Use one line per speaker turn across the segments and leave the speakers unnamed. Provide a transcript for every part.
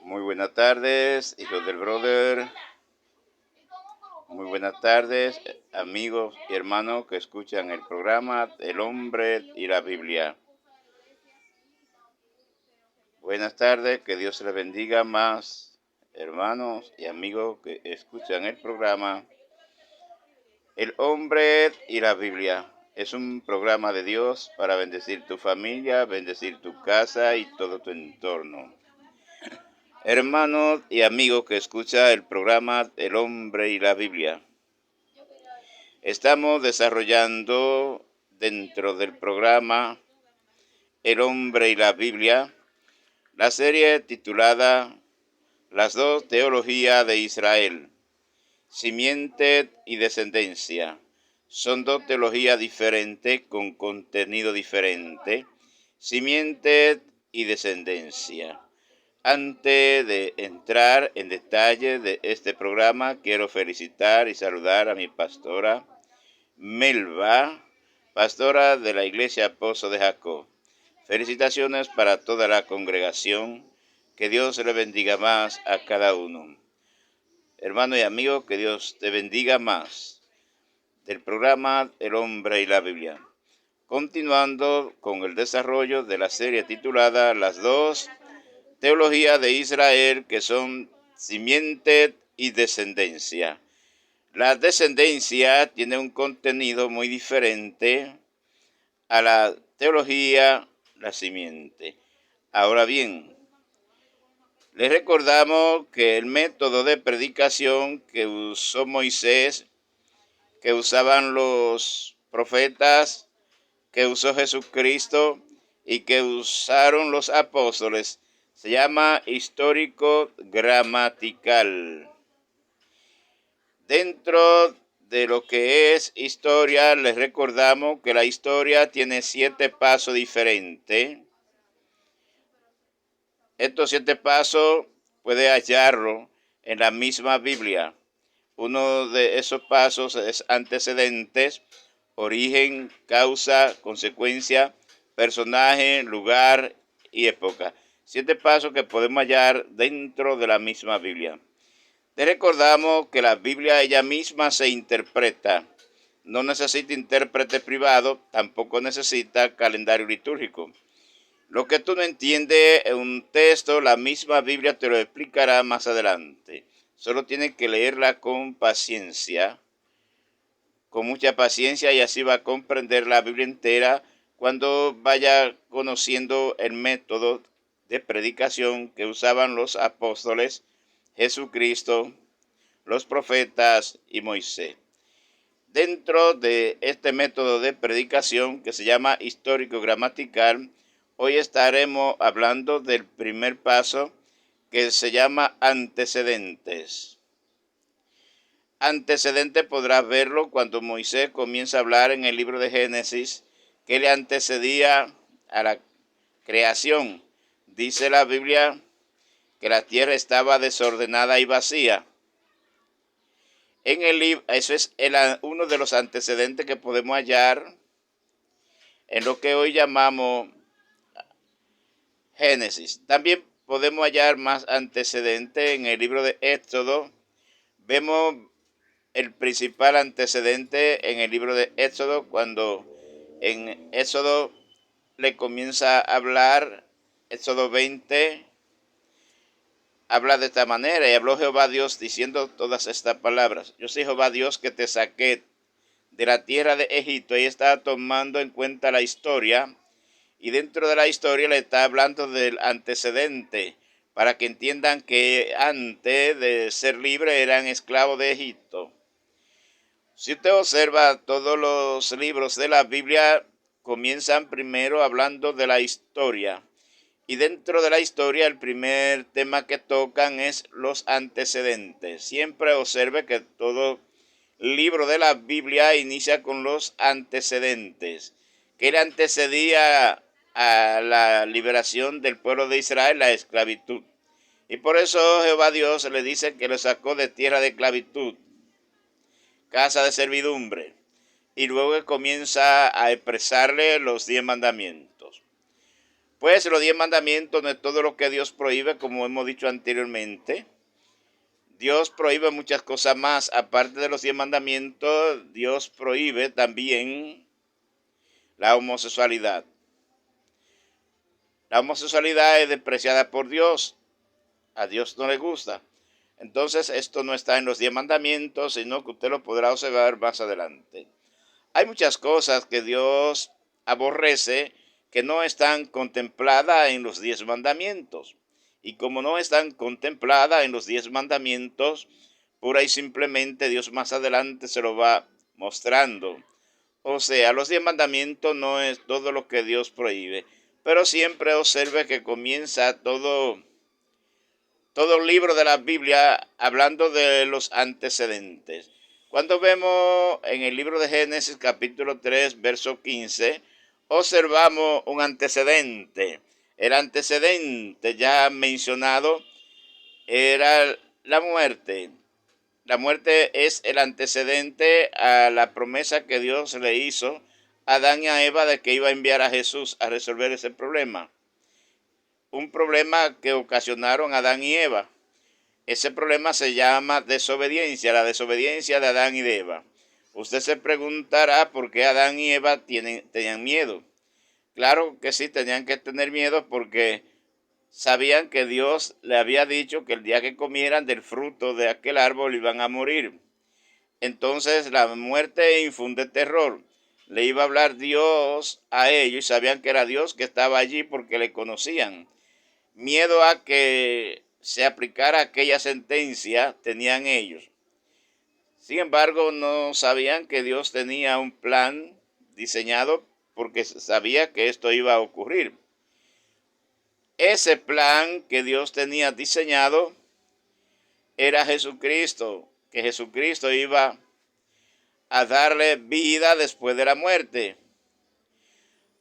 Muy buenas tardes, hijos del brother. Muy buenas tardes, amigos y hermanos que escuchan el programa El Hombre y la Biblia. Buenas tardes, que Dios les bendiga más, hermanos y amigos que escuchan el programa El Hombre y la Biblia. Es un programa de Dios para bendecir tu familia, bendecir tu casa y todo tu entorno. Hermanos y amigos que escuchan el programa El Hombre y la Biblia. Estamos desarrollando dentro del programa El Hombre y la Biblia la serie titulada Las dos teologías de Israel, simiente y descendencia. Son dos teologías diferentes con contenido diferente, simiente y descendencia. Antes de entrar en detalle de este programa, quiero felicitar y saludar a mi pastora Melba, pastora de la Iglesia Pozo de Jacob. Felicitaciones para toda la congregación. Que Dios le bendiga más a cada uno. Hermano y amigo, que Dios te bendiga más. Del programa El Hombre y la Biblia. Continuando con el desarrollo de la serie titulada Las dos teologías de Israel, que son simiente y descendencia. La descendencia tiene un contenido muy diferente a la teología, la simiente. Ahora bien, les recordamos que el método de predicación que usó Moisés, que usaban los profetas, que usó Jesucristo y que usaron los apóstoles, se llama histórico gramatical. Dentro de lo que es historia, les recordamos que la historia tiene 7 pasos diferentes. Estos 7 pasos puede hallarlo en la misma Biblia. Uno de esos pasos es antecedentes, origen, causa, consecuencia, personaje, lugar y época. 7 pasos que podemos hallar dentro de la misma Biblia. Te recordamos que la Biblia ella misma se interpreta. No necesita intérprete privado, tampoco necesita calendario litúrgico. Lo que tú no entiendes en un texto, la misma Biblia te lo explicará más adelante. Solo tienes que leerla con paciencia, con mucha paciencia, y así va a comprender la Biblia entera cuando vaya conociendo el método de predicación que usaban los apóstoles, Jesucristo, los profetas y Moisés. Dentro de este método de predicación que se llama histórico gramatical, hoy estaremos hablando del primer paso que se llama antecedentes. Antecedente podrás verlo cuando Moisés comienza a hablar en el libro de Génesis que le antecedía a la creación. Dice la Biblia que la tierra estaba desordenada y vacía. En el libro, eso es uno de los antecedentes que podemos hallar en lo que hoy llamamos Génesis. También podemos hallar más antecedentes en el libro de Éxodo. Vemos el principal antecedente en el libro de Éxodo, cuando en Éxodo le comienza a hablar, Éxodo 20, habla de esta manera: y habló Jehová Dios diciendo todas estas palabras. Yo soy Jehová Dios que te saqué de la tierra de Egipto. Y está tomando en cuenta la historia, y dentro de la historia le está hablando del antecedente, para que entiendan que antes de ser libre eran esclavos de Egipto. Si usted observa, todos los libros de la Biblia comienzan primero hablando de la historia. Y dentro de la historia, el primer tema que tocan es los antecedentes. Siempre observe que todo libro de la Biblia inicia con los antecedentes. ¿Qué le antecedía a la liberación del pueblo de Israel? La esclavitud. Y por eso Jehová Dios le dice que lo sacó de tierra de esclavitud, casa de servidumbre. Y luego comienza a expresarle los 10 mandamientos. Pues los 10 mandamientos no es todo lo que Dios prohíbe, como hemos dicho anteriormente. Dios prohíbe muchas cosas más. Aparte de los 10 mandamientos, Dios prohíbe también la homosexualidad. La homosexualidad es despreciada por Dios. A Dios no le gusta. Entonces esto no está en los 10 mandamientos, sino que usted lo podrá observar más adelante. Hay muchas cosas que Dios aborrece que no están contempladas en los 10 mandamientos. Y como no están contempladas en los 10 mandamientos, pura y simplemente Dios más adelante se lo va mostrando. O sea, los 10 mandamientos no es todo lo que Dios prohíbe, pero siempre observe que comienza todo el libro de la Biblia hablando de los antecedentes. Cuando vemos en el libro de Génesis capítulo 3, verso 15, observamos un antecedente. El antecedente ya mencionado era la muerte. La muerte es el antecedente a la promesa que Dios le hizo a Adán y a Eva de que iba a enviar a Jesús a resolver ese problema. Un problema que ocasionaron Adán y Eva. Ese problema se llama desobediencia, la desobediencia de Adán y de Eva. Usted se preguntará por qué Adán y Eva tenían miedo. Claro que sí, tenían que tener miedo porque sabían que Dios le había dicho que el día que comieran del fruto de aquel árbol iban a morir. Entonces la muerte infunde terror. Le iba a hablar Dios a ellos y sabían que era Dios que estaba allí porque le conocían. Miedo a que se aplicara aquella sentencia tenían ellos. Sin embargo, no sabían que Dios tenía un plan diseñado porque sabía que esto iba a ocurrir. Ese plan que Dios tenía diseñado era Jesucristo, que Jesucristo iba a darle vida después de la muerte.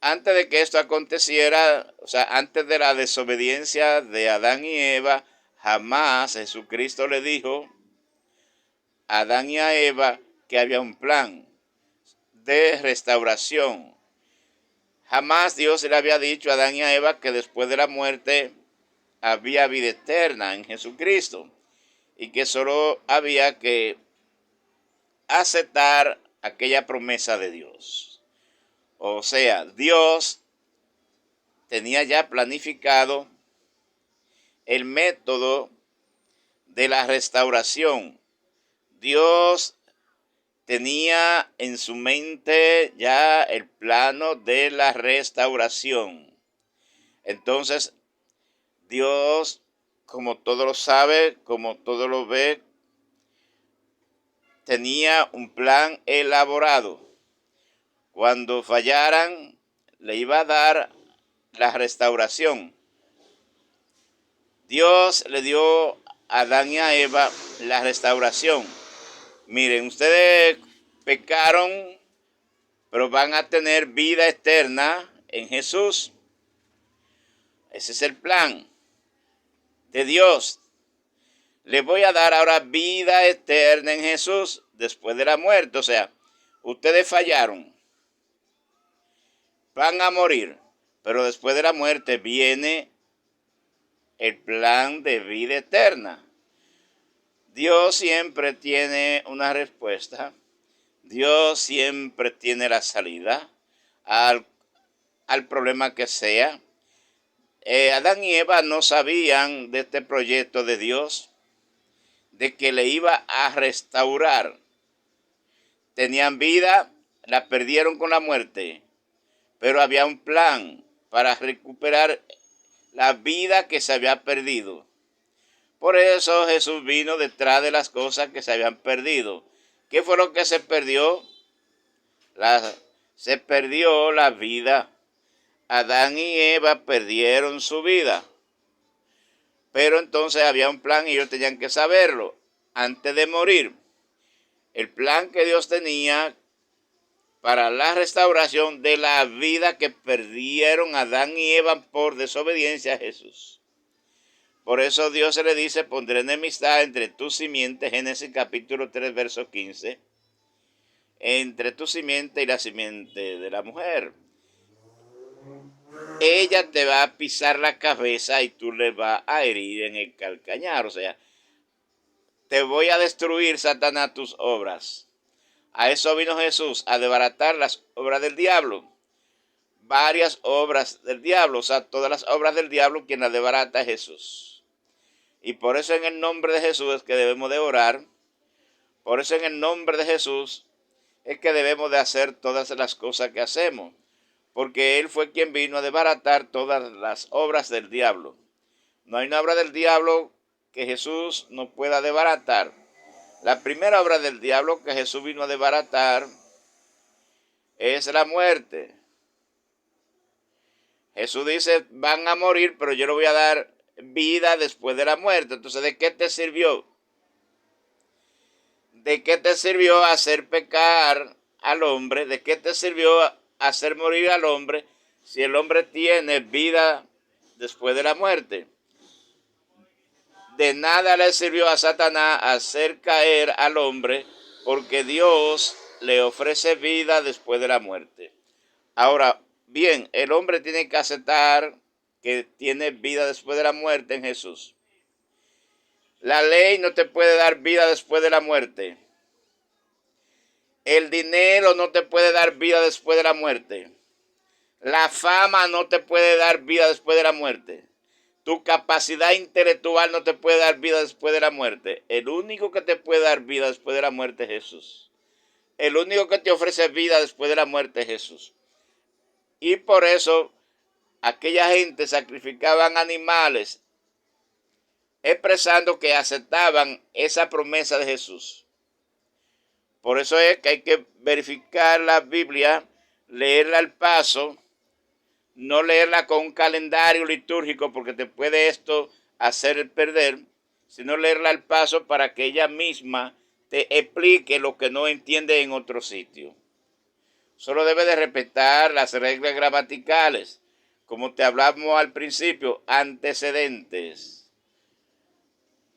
Antes de que esto aconteciera, o sea, antes de la desobediencia de Adán y Eva, jamás Jesucristo le dijo a Adán y a Eva que había un plan de restauración. Jamás Dios le había dicho a Adán y a Eva que después de la muerte había vida eterna en Jesucristo y que solo había que aceptar aquella promesa de Dios. O sea, Dios tenía ya planificado el método de la restauración. Dios tenía en su mente ya el plano de la restauración. Entonces, Dios, como todo lo sabe, como todo lo ve, tenía un plan elaborado. Cuando fallaran, le iba a dar la restauración. Dios le dio a Adán y a Eva la restauración. Miren, ustedes pecaron, pero van a tener vida eterna en Jesús. Ese es el plan de Dios. Les voy a dar ahora vida eterna en Jesús después de la muerte. O sea, ustedes fallaron, van a morir, pero después de la muerte viene el plan de vida eterna. Dios siempre tiene una respuesta. Dios siempre tiene la salida al problema que sea. Adán y Eva no sabían de este proyecto de Dios, de que le iba a restaurar. Tenían vida, la perdieron con la muerte, pero había un plan para recuperar la vida que se había perdido. Por eso Jesús vino detrás de las cosas que se habían perdido. ¿Qué fue lo que se perdió? Se perdió la vida. Adán y Eva perdieron su vida. Pero entonces había un plan y ellos tenían que saberlo antes de morir. El plan que Dios tenía para la restauración de la vida que perdieron Adán y Eva por desobediencia a Jesús. Por eso Dios se le dice, pondré enemistad entre tu simiente, Génesis capítulo 3, verso 15, entre tu simiente y la simiente de la mujer. ella te va a pisar la cabeza y tú le vas a herir en el calcañar. O sea, te voy a destruir, Satanás, tus obras. A eso vino Jesús, a desbaratar las obras del diablo. Varias obras del diablo, o sea, todas las obras del diablo, quien las desbarata es Jesús. Y por eso en el nombre de Jesús es que debemos de orar. Por eso en el nombre de Jesús es que debemos de hacer todas las cosas que hacemos. Porque Él fue quien vino a desbaratar todas las obras del diablo. No hay una obra del diablo que Jesús no pueda desbaratar. La primera obra del diablo que Jesús vino a desbaratar es la muerte. Jesús dice, van a morir, pero yo le voy a dar vida después de la muerte. Entonces, ¿de qué te sirvió? ¿De qué te sirvió hacer pecar al hombre? ¿De qué te sirvió hacer morir al hombre si el hombre tiene vida después de la muerte? De nada le sirvió a Satanás hacer caer al hombre porque Dios le ofrece vida después de la muerte. Ahora, bien, el hombre tiene que aceptar que tiene vida después de la muerte en Jesús. La ley no te puede dar vida después de la muerte. El dinero no te puede dar vida después de la muerte. La fama no te puede dar vida después de la muerte. Tu capacidad intelectual no te puede dar vida después de la muerte. El único que te puede dar vida después de la muerte es Jesús. El único que te ofrece vida después de la muerte es Jesús. Y por eso aquella gente sacrificaban animales expresando que aceptaban esa promesa de Jesús. Por eso es que hay que verificar la Biblia, leerla al paso, no leerla con un calendario litúrgico porque te puede esto hacer perder, sino leerla al paso para que ella misma te explique lo que no entiende en otro sitio. Solo debe de respetar las reglas gramaticales, como te hablamos al principio, antecedentes.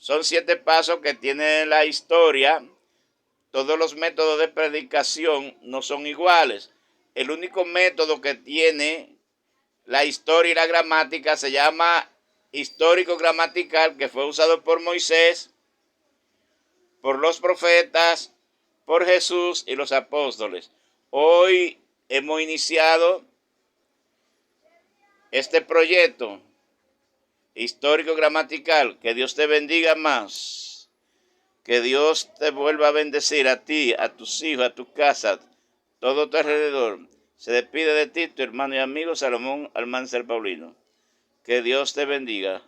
Son 7 pasos que tiene la historia. Todos los métodos de predicación no son iguales. El único método que tiene la historia y la gramática se llama histórico-gramatical, que fue usado por Moisés, por los profetas, por Jesús y los apóstoles. Hoy hemos iniciado este proyecto histórico-gramatical. Que Dios te bendiga más. Que Dios te vuelva a bendecir a ti, a tus hijos, a tu casa, todo tu alrededor. Se despide de ti tu hermano y amigo Salomón Almanzar Paulino. Que Dios te bendiga.